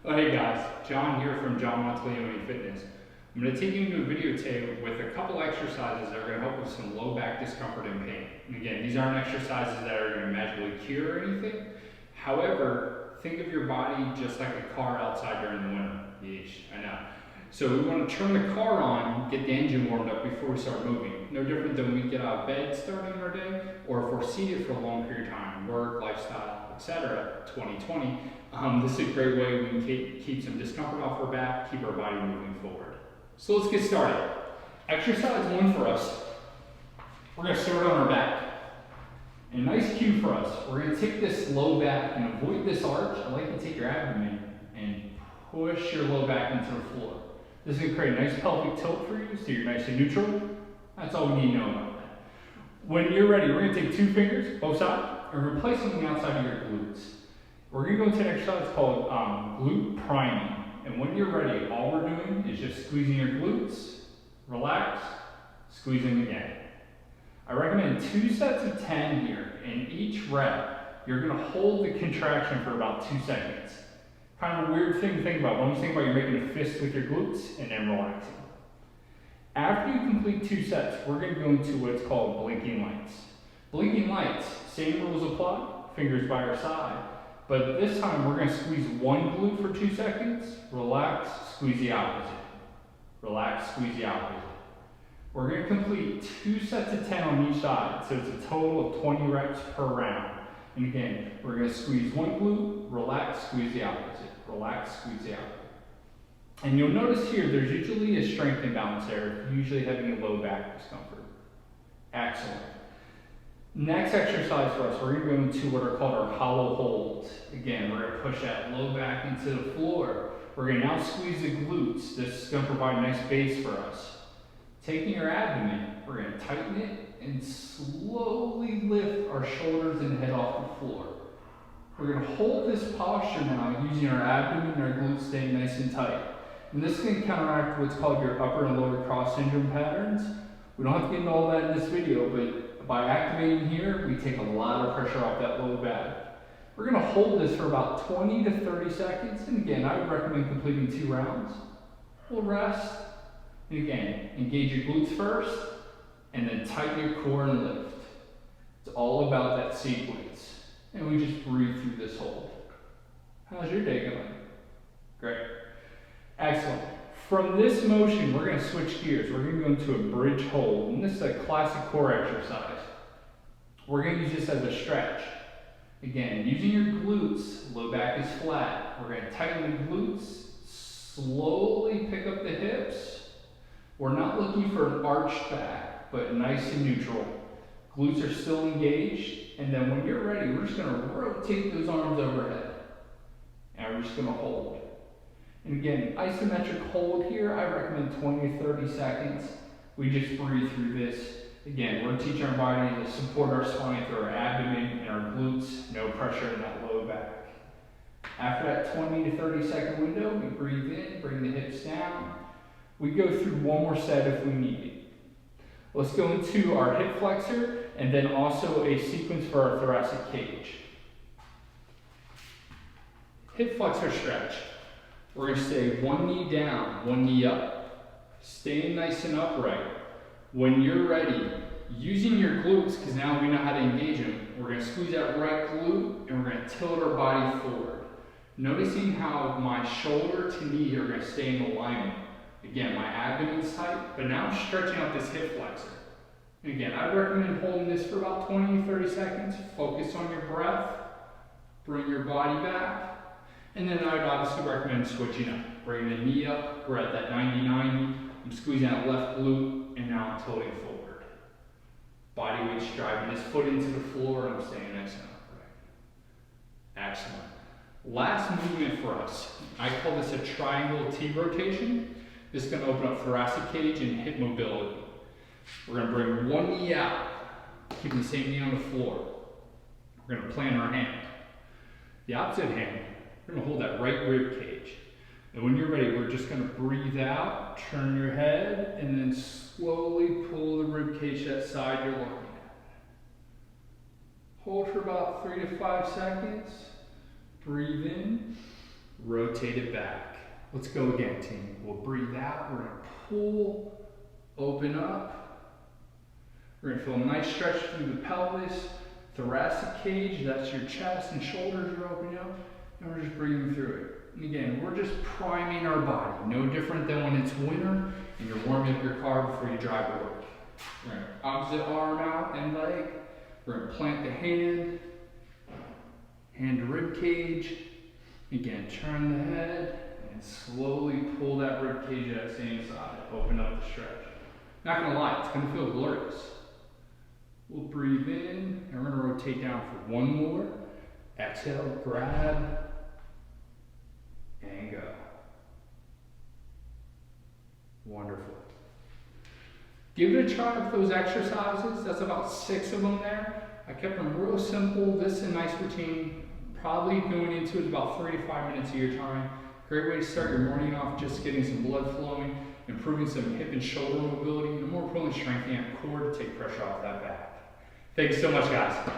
Oh, hey guys, John here from John Wants Fitness. I'm going to take you into a video today with a couple exercises that are going to help with some low back discomfort and pain. And again, these aren't exercises that are going to magically cure anything. However, think of your body just like a car outside during the winter. Yeesh, I know. So we want to turn the car on, get the engine warmed up before we start moving. No different than we get out of bed starting our day, or if we're seated for a long period of time, work, lifestyle, etc. 2020. This is a great way we can keep some discomfort off our back, keep our body moving forward. So let's get started. Exercise one for us. We're going to start on our back. A nice cue for us. We're going to take this low back and avoid this arch. I like to take your abdomen and push your low back into the floor. This is going to create a nice pelvic tilt for you, so you're nice and neutral. That's all we need to know about that. When you're ready, we're going to take 2 fingers, both sides, and we're going to place them on the outside of your glutes. We're going to go into an exercise called Glute Priming. And when you're ready, all we're doing is just squeezing your glutes, relax, squeezing again. I recommend 2 sets of 10 here. In each rep, you're going to hold the contraction for about 2 seconds. Kind of a weird thing to think about. When you think about you're making a fist with your glutes and then relaxing. After you complete 2 sets, we're going to go into what's called blinking lights. Blinking lights, same rules apply, fingers by your side. But this time we're going to squeeze one glute for 2 seconds, relax, squeeze the opposite. Relax, squeeze the opposite. We're going to complete 2 sets of 10 on each side, so it's a total of 20 reps per round. And again, we're going to squeeze one glute, relax, squeeze the opposite. Relax, squeeze the opposite. And you'll notice here, there's usually a strength imbalance there, usually having a low back discomfort. Excellent. Next exercise for us, we're going to go into what are called our hollow holds. Again, we're going to push that low back into the floor. We're going to now squeeze the glutes. This is going to provide a nice base for us. Taking your abdomen, we're going to tighten it and slowly lift our shoulders and head off the floor. We're going to hold this posture now using our abdomen and our glutes staying nice and tight. And this can counteract what's called your upper and lower cross syndrome patterns. We don't have to get into all that in this video, but by activating here, we take a lot of pressure off that low back. We're going to hold this for about 20 to 30 seconds. And again, I would recommend completing 2 rounds. We'll rest. And again, engage your glutes first, and then tighten your core and lift. It's all about that sequence. And we just breathe through this hold. How's your day going? Great. Excellent. From this motion, we're going to switch gears. We're going to go into a bridge hold. And this is a classic core exercise. We're going to use this as a stretch. Again, using your glutes, low back is flat. We're going to tighten the glutes, slowly pick up the hips. We're not looking for an arched back, but nice and neutral. Glutes are still engaged. And then when you're ready, we're just going to rotate those arms overhead. And we're just going to hold. And again, isometric hold here, I recommend 20 to 30 seconds. We just breathe through this. Again, we're teaching our body to support our spine through our abdomen and our glutes, no pressure in that low back. After that 20 to 30 second window, we breathe in, bring the hips down. We go through one more set if we need it. Let's go into our hip flexor and then also a sequence for our thoracic cage. Hip flexor stretch. We're going to stay one knee down, one knee up. Staying nice and upright. When you're ready, using your glutes, because now we know how to engage them, we're going to squeeze that right glute and we're going to tilt our body forward. Noticing how my shoulder to knee are going to stay in alignment. Again, my abdomen's tight, but now I'm stretching out this hip flexor. And again, I recommend holding this for about 20 to 30 seconds. Focus on your breath. Bring your body back. And then I would obviously recommend switching up. Bringing the knee up, we're at that 90-90. I'm squeezing that left glute, and now I'm tilting forward. Body weight's driving this foot into the floor, and I'm staying nice and upright. Excellent. Last movement for us. I call this a triangle T rotation. This is going to open up thoracic cage and hip mobility. We're going to bring one knee out, keeping the same knee on the floor. We're going to plant our hand. The opposite hand, we're going to hold that right rib cage. And when you're ready, we're just going to breathe out, turn your head, and then slowly pull the rib cage to that side you're looking at. Hold for about 3 to 5 seconds. Breathe in, rotate it back. Let's go again, team. We'll breathe out, we're gonna pull, open up. We're gonna feel a nice stretch through the pelvis, thoracic cage, that's your chest and shoulders are opening up, and we're just breathing through it. And again, we're just priming our body, no different than when it's winter and you're warming up your car before you drive to work. We're gonna opposite arm out and leg. We're gonna plant the hand to rib cage. Again, turn the head and slowly pull that rib cage to that same side. Open up the stretch. Not gonna lie, it's gonna feel glorious. We'll breathe in and we're gonna rotate down for one more. Exhale, grab, and go. Wonderful. Give it a try with those exercises. That's about 6 of them there. I kept them real simple. This is a nice routine. Probably going into it about 3 to 5 minutes of your time. Great way to start your morning off, just getting some blood flowing, improving some hip and shoulder mobility, and more importantly, strengthening that core to take pressure off that back. Thanks so much, guys.